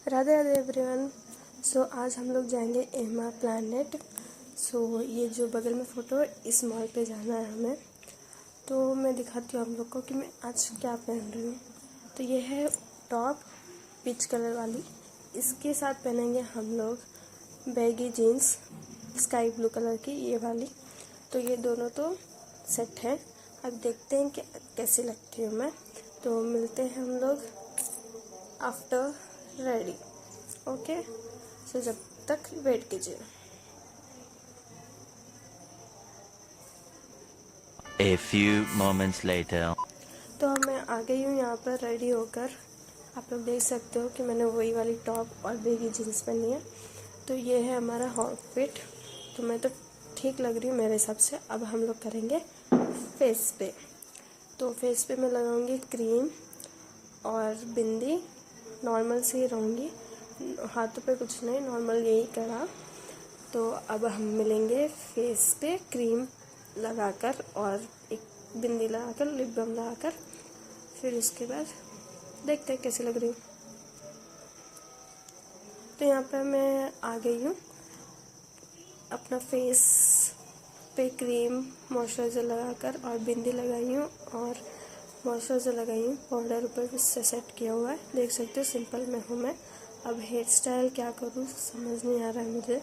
Radhe Radhe everyone. सो आज हम लोग जाएंगे एमा प्लैनेट। सो ये जो बगल में फ़ोटो है, इस मॉल पे जाना है हमें। तो मैं दिखाती हूँ आप लोग को कि मैं आज क्या पहन रही हूँ। तो ये है टॉप पीच कलर वाली, इसके साथ पहनेंगे हम लोग baggy jeans sky blue colour की ये वाली। तो ये दोनों तो सेट है। अब देखते हैं कि कैसी लगती हूँ मैं। तो मिलते हैं हम लोग आफ्टर रेडी। ओके, सो जब तक वेट कीजिए। A few moments later. तो मैं आ गई हूँ यहाँ पर रेडी होकर। आप लोग देख सकते हो कि मैंने वही वाली टॉप और बेगी जीन्स पहनी है। तो ये है हमारा आउटफिट। तो मैं तो ठीक लग रही हूँ मेरे हिसाब से। अब हम लोग करेंगे फेस पे। तो फेस पे मैं लगाऊंगी क्रीम और बिंदी, नॉर्मल से ही रहूँगी, हाथों पे कुछ नहीं, नॉर्मल यही करा। तो अब हम मिलेंगे फेस पे क्रीम लगाकर और एक बिंदी लगाकर, लिप बाम लगाकर। फिर उसके बाद देखते हैं कैसी लग रही हूँ। तो यहाँ पर मैं आ गई हूँ, अपना फेस पे क्रीम मॉइस्चराइज़र लगाकर और बिंदी लगाई हूँ और मॉइस्चराइज़र लगाई हूँ। पाउडर ऊपर से सेट किया हुआ है, देख सकते हो सिंपल में हूँ मैं। अब हेयर स्टाइल क्या करूँ समझ नहीं आ रहा है मुझे।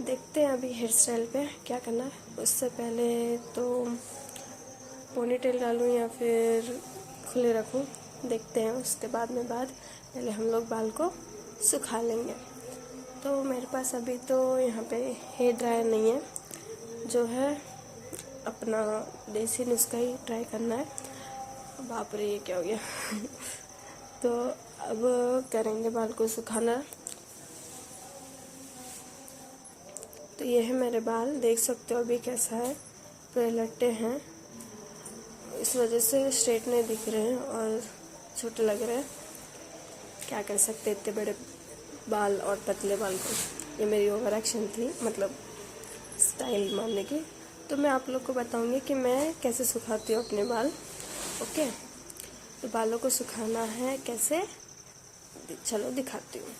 देखते हैं अभी हेयर स्टाइल पे क्या करना है। उससे पहले तो पोनीटेल डालूँ या फिर खुले रखूँ, देखते हैं उसके बाद में। पहले हम लोग बाल को सुखा लेंगे। तो मेरे पास अभी तो यहाँ पे हेयर ड्रायर नहीं है, जो है अपना देसी नुस्खा ही ट्राई करना है। बाप रे, ये क्या हो गया तो अब करेंगे बाल को सुखाना। तो ये है मेरे बाल, देख सकते हो अभी कैसा है, पूरे लट्टे हैं, इस वजह से स्ट्रेट नहीं दिख रहे हैं और छोटे लग रहे हैं। क्या कर सकते इतने बड़े बाल और पतले बाल को। ये मेरी ओवर एक्शन थी, मतलब स्टाइल मारने की। तो मैं आप लोग को बताऊंगी कि मैं कैसे सुखाती हूँ अपने बाल। ओके, तो बालों को सुखाना है कैसे, चलो दिखाती हूँ।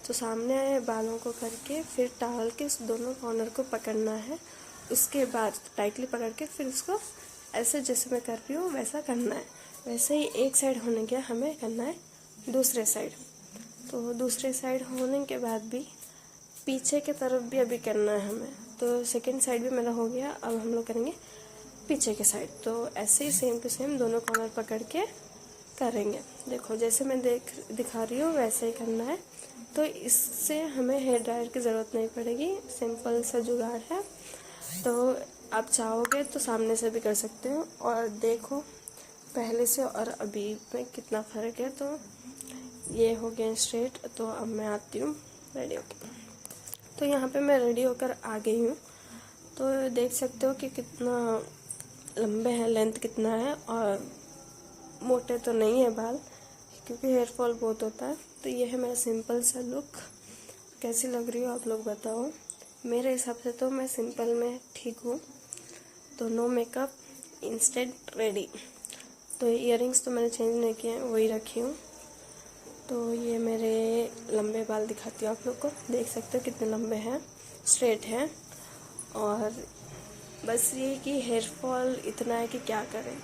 तो सामने बालों को करके फिर टॉवल के दोनों कॉर्नर को पकड़ना है। उसके बाद टाइटली पकड़ के फिर उसको ऐसे जैसे मैं कर रही हूँ वैसा करना है। वैसे ही एक साइड होने के हमें करना है दूसरे साइड। तो दूसरे साइड होने के बाद भी पीछे की तरफ भी अभी करना है हमें। तो सेकंड साइड भी मेरा हो गया। अब हम लोग करेंगे पीछे के साइड। तो ऐसे ही सेम टू सेम दोनों कॉर्नर पकड़ के करेंगे। देखो जैसे मैं दिखा रही हूँ वैसे ही करना है। तो इससे हमें हेयर ड्रायर की ज़रूरत नहीं पड़ेगी, सिंपल सा जुगाड़ है। तो आप चाहोगे तो सामने से भी कर सकते हो। और देखो पहले से और अभी में कितना फ़र्क है। तो ये हो गया स्ट्रेट। तो अब मैं आती हूँ रेडी होकर। तो यहाँ पे मैं रेडी होकर आ गई हूँ। तो देख सकते हो कि कितना लंबे हैं, लेंथ कितना है, और मोटे तो नहीं है बाल क्योंकि हेयर फॉल बहुत होता है। तो ये है मेरा सिंपल सा लुक। कैसी लग रही हो आप लोग बताओ। मेरे हिसाब से तो मैं सिंपल में ठीक हूँ। तो नो मेकअप, इंस्टेंट रेडी। तो इयररिंग्स तो मैंने चेंज नहीं किए हैं, वही रखी हूँ। तो ये मेरे लंबे बाल दिखाती हूँ आप लोग को, देख सकते हो कितने लंबे हैं, स्ट्रेट हैं। और बस ये कि हेयर फॉल इतना है कि क्या करें।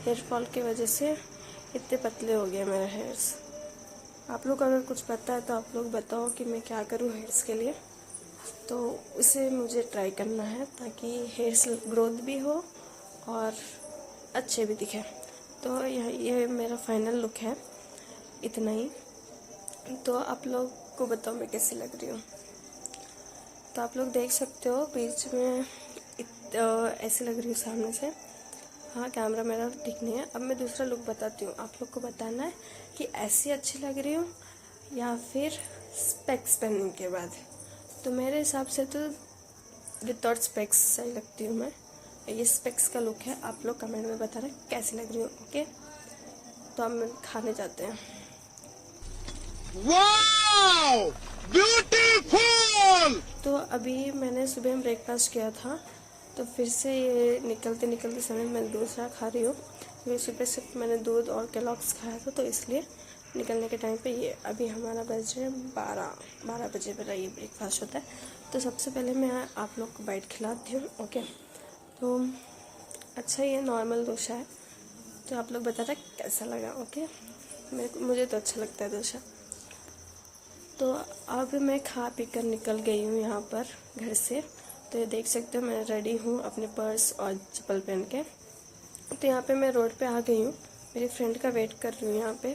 हेयर फॉल की वजह से इतने पतले हो गए मेरे हेयर्स। आप लोग अगर कुछ पता है तो आप लोग बताओ कि मैं क्या करूँ हेयर्स के लिए। तो उसे मुझे ट्राई करना है ताकि हेयर्स ग्रोथ भी हो और अच्छे भी दिखे। तो ये मेरा फाइनल लुक है, इतना ही। तो आप लोग को बताओ मैं कैसी लग रही हूँ। तो आप लोग देख सकते हो बीच में ऐसे लग रही हूँ सामने से। हाँ, कैमरा मेरा ठीक नहीं है। अब मैं दूसरा लुक बताती हूँ। आप लोग को बताना है कि ऐसी अच्छी लग रही हूँ या फिर स्पेक्स पहनने के बाद। तो मेरे हिसाब से तो विदाउट स्पेक्स सही लगती हूँ मैं। ये स्पेक्स का लुक है। आप लोग कमेंट में बताना कैसी लग रही हूँ। ओके, तो हम खाने जाते हैं। Wow, beautiful. तो अभी मैंने सुबह ब्रेकफास्ट किया था, तो फिर से ये निकलते निकलते समय मैं दूसरा खा रही हूँ। क्योंकि सुबह सिर्फ मैंने दूध और केलॉग्स खाया था, तो इसलिए निकलने के टाइम पे ये अभी हमारा बज रहे 12 बजे मेरा ये ब्रेकफास्ट होता है। तो सबसे पहले मैं आप लोग को बाइट खिलाती हूँ। ओके, तो अच्छा ये नॉर्मल डोसा है, तो आप लोग बताना कैसा लगा। ओके, मुझे तो अच्छा लगता है डोसा। तो अब मैं खा पी कर निकल गई हूँ यहाँ पर घर से। तो ये देख सकते हो मैं रेडी हूँ अपने पर्स और चप्पल पहन के। तो यहाँ पे मैं रोड पे आ गई हूँ, मेरी फ्रेंड का वेट कर रही हूँ यहाँ पे।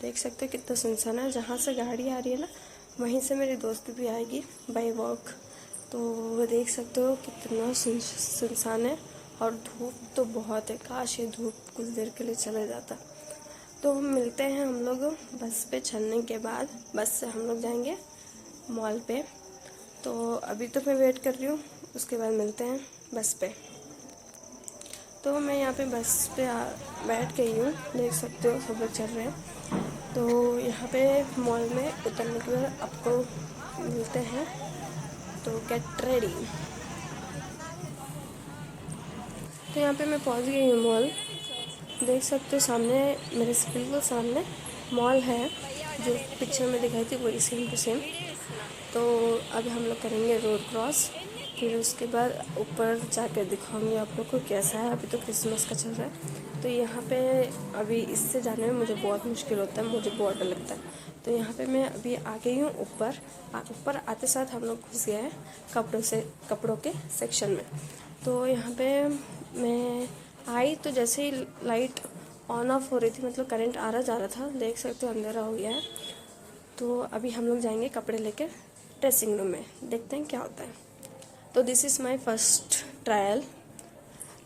देख सकते हो कितना सुनसान है, जहाँ से गाड़ी आ रही है ना वहीं से मेरी दोस्त भी आएगी बाय वॉक। तो वो देख सकते हो कितना सुनसान है, और धूप तो बहुत है, काश ये धूप कुछ देर के लिए चले जाता। तो मिलते हैं हम लोग बस पे चढ़ने के बाद। बस से हम लोग जाएंगे मॉल पे। तो अभी तो मैं वेट कर रही हूँ, उसके बाद मिलते हैं बस पे। तो मैं यहाँ पे बस पे बैठ गई हूँ, देख सकते हो सब लोग चल रहे हैं। तो यहाँ पे मॉल में उतरने के बाद आपको मिलते हैं, तो गेट रेडी। तो यहाँ पे मैं पहुँच गई हूँ मॉल। देख सकते हो सामने मेरे से बिल्कुल सामने मॉल है, जो पिक्चर में दिखाई थी वही सेम टू सेम। तो अब हम लोग करेंगे रोड क्रॉस, फिर उसके बाद ऊपर जाकर दिखाऊंगी आप लोग को कैसा है। अभी तो क्रिसमस का चल रहा है, तो यहाँ पे अभी इससे जाने में मुझे बहुत मुश्किल होता है, मुझे बहुत डर लगता है। तो यहाँ पे मैं अभी आ गई हूँ ऊपर। ऊपर आते साथ हम लोग घुस गए हैं कपड़ों के सेक्शन में। तो यहाँ पे मैं आई तो जैसे ही लाइट ऑन ऑफ हो रही थी, मतलब करंट आ रहा जा रहा था, देख सकते हो अंधेरा हो गया है। तो अभी हम लोग जाएंगे कपड़े लेकर ड्रेसिंग रूम में, देखते हैं क्या होता है। तो this is my first trial.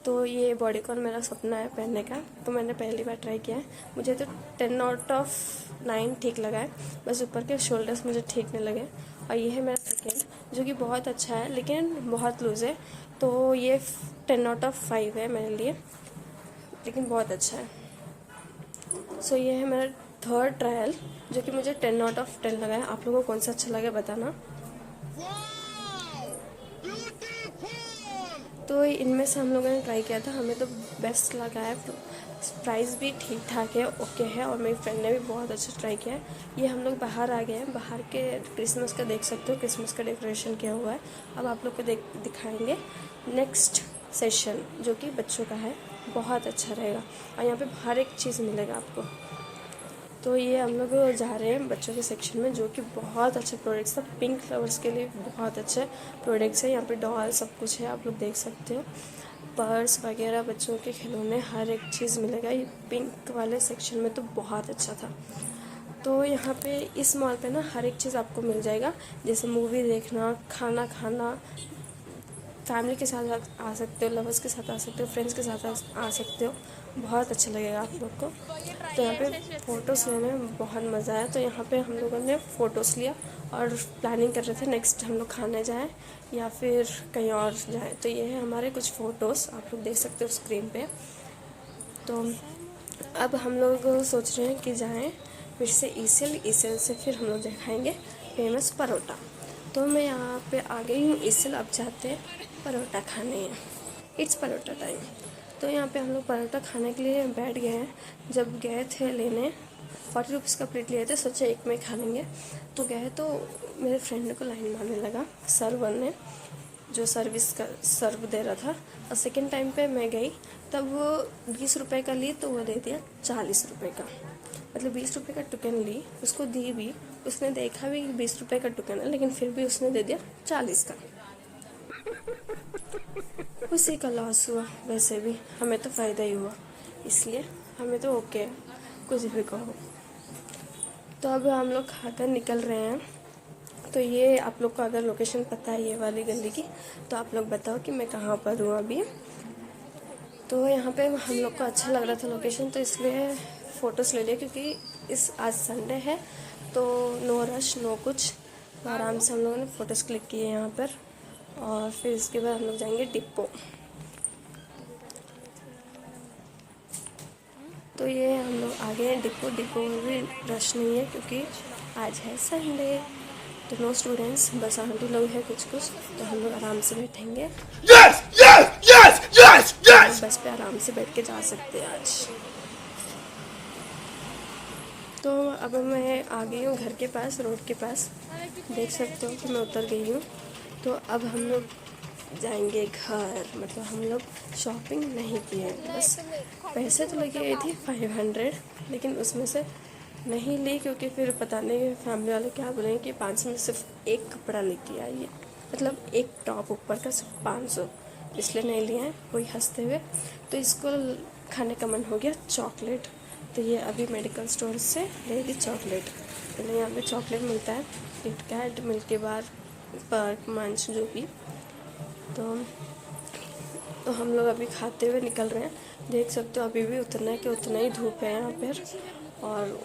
तो ये बॉडीकॉन मेरा सपना है पहनने का, तो मैंने पहली बार ट्राई किया है। मुझे तो 10 आउट ऑफ 9 ठीक लगा है, बस ऊपर के शोल्डर्स मुझे ठीक नहीं लगे। और ये है मेरा सेकेंड, जो कि बहुत अच्छा है लेकिन बहुत लूज़ है। तो ये 10 आउट ऑफ 5 है मेरे लिए, लेकिन बहुत अच्छा है। सो ये है मेरा थर्ड ट्रायल, जो कि मुझे 10 आउट ऑफ 10 लगा है। आप लोगों को कौन सा अच्छा लगा बताना। तो इनमें से हम लोगों ने ट्राई किया था, हमें तो बेस्ट लगा है। प्राइस भी ठीक ठाक है, ओके है, और मेरी फ्रेंड ने भी बहुत अच्छा ट्राई किया है। ये हम लोग बाहर आ गए हैं, बाहर के क्रिसमस का देख सकते हो, क्रिसमस का डेकोरेशन किया हुआ है। अब आप लोग को दिखाएंगे नेक्स्ट सेशन, जो कि बच्चों का है, बहुत अच्छा रहेगा। और यहाँ पे हर एक चीज़ मिलेगा आपको। तो ये हम लोग जा रहे हैं बच्चों के सेक्शन में, जो कि बहुत अच्छे प्रोडक्ट्स है, पिंक लवर्स के लिए बहुत अच्छे प्रोडक्ट्स है। यहाँ पे डॉल सब कुछ है, आप लोग देख सकते हो, पर्स वगैरह, बच्चों के खिलौने, हर एक चीज़ मिलेगा। ये पिंक वाले सेक्शन में तो बहुत अच्छा था। तो यहाँ पे इस मॉल पे ना हर एक चीज़ आपको मिल जाएगा, जैसे मूवी देखना, खाना खाना, फैमिली के साथ आ सकते हो, लवर्स के साथ आ सकते हो, फ्रेंड्स के साथ आ सकते हो, बहुत अच्छा लगेगा आप लोग को। तो यहाँ पे फ़ोटोज़ लेने में बहुत मज़ा आया। तो यहाँ पे हम लोगों ने फ़ोटोज़ लिया और प्लानिंग कर रहे थे नेक्स्ट हम लोग खाने जाएं या फिर कहीं और जाएं। तो ये है हमारे कुछ फ़ोटोज़, आप लोग देख सकते हो स्क्रीन पे। तो अब हम लोग सोच रहे हैं कि जाएं फिर से ईसेल से फिर हम लोग दिखाएँगे फेमस परोठा। तो मैं यहाँ पे आ गई हूँ ईसेल, अब जाते हैं परोठा खाने। It's paratha time. तो यहाँ पे हम लोग परोठा खाने के लिए बैठ गए हैं। जब गए थे लेने 40 रुपीज़ का प्लेट लिए थे, सोचा एक में खा लेंगे। तो गए तो मेरे फ्रेंड को लाइन मारने लगा सर्वर ने, जो सर्विस का सर्व दे रहा था। और सेकेंड टाइम पे मैं गई, तब वो 20 रुपये का ली तो वो दे दिया 40 रुपये का, मतलब 20 रुपये का टोकन ली, उसको दी भी, उसने देखा भी 20 रुपये का टोकन है, लेकिन फिर भी उसने दे दिया 40 का। उसी का लॉस हुआ, वैसे भी हमें तो फ़ायदा ही हुआ, इसलिए हमें तो ओके है, कुछ भी कहो। तो अब हम लोग खाकर निकल रहे हैं। तो ये आप लोग को अगर लोकेशन पता है ये वाली गली की, तो आप लोग बताओ कि मैं कहाँ पर हूँ अभी। तो यहाँ पे हम लोग को अच्छा लग रहा था लोकेशन, तो इसलिए फ़ोटोज़ ले लिया, क्योंकि आज संडे है तो नो रश नो कुछ, तो आराम से हम लोगों ने फ़ोटोज़ क्लिक किए यहाँ पर। और फिर इसके बाद हम लोग जाएंगे डिपो। तो ये हम लोग आ गए हैं डिपो में भी रश नहीं है, क्योंकि आज है संडे, तो नो स्टूडेंट्स, बस आंटी लोग हैं कुछ, तो हम लोग आराम से बैठेंगे। yes, yes, yes, yes, yes! बस पे आराम से बैठ के जा सकते हैं आज। तो अब मैं आ गई हूँ घर के पास, रोड के पास। देख सकते हो कि मैं उतर गई हूँ। तो अब हम लोग जाएंगे घर, मतलब हम लोग शॉपिंग नहीं किए, बस पैसे तो लगे गई थी 500, लेकिन उसमें से नहीं ली क्योंकि फिर पता नहीं फैमिली वाले क्या बोलेंगे कि 500 में सिर्फ एक कपड़ा लेके आइए, मतलब एक टॉप ऊपर का सिर्फ 500, इसलिए नहीं लिए हैं कोई हंसते हुए। तो इसको खाने का मन हो गया चॉकलेट, तो ये अभी मेडिकल स्टोर से ले ली चॉकलेट। पहले यहाँ पे चॉकलेट मिलता है, किटकैट, मिल्की बार, पर्क, मंच, जो भी। तो हम लोग अभी खाते हुए निकल रहे हैं। देख सकते हो अभी भी उतना के उतना ही धूप है यहाँ पर, और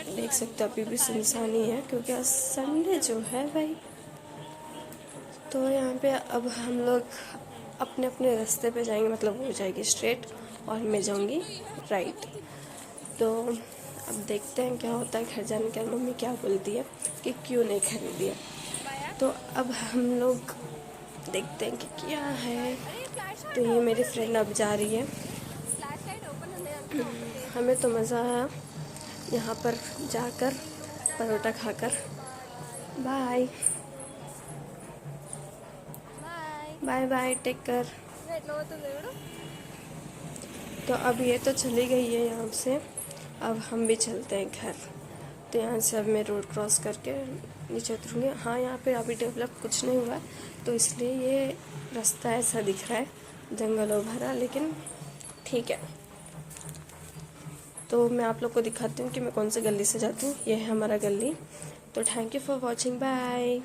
देख सकते हो अभी भी सुनसान ही है क्योंकि आज संडे जो है भाई। तो यहाँ पे अब हम लोग अपने अपने रास्ते पे जाएंगे, मतलब वो जाएगी स्ट्रेट और मैं जाऊँगी राइट। तो अब देखते हैं क्या होता है। घर जाने के बाद मम्मी क्या बोलती है कि क्यों नहीं खरीदी है। तो अब हम लोग देखते हैं कि क्या है। तो ये मेरी फ्रेंड अब जा रही है। हमें तो मज़ा आया यहाँ पर जाकर, परोठा खाकर। Bye bye bye, take care. तो अब ये तो चली गई है यहाँ से, अब हम भी चलते हैं घर। तो यहाँ से अब मैं रोड क्रॉस करके नीचे उतरूँगी। हाँ, यहाँ पे अभी डेवलप कुछ नहीं हुआ तो इसलिए ये रास्ता ऐसा दिख रहा है, जंगलों भरा, लेकिन ठीक है। तो मैं आप लोग को दिखाती हूँ कि मैं कौन सी गली से जाती हूँ। ये है हमारा गली। तो thank you for watching, bye.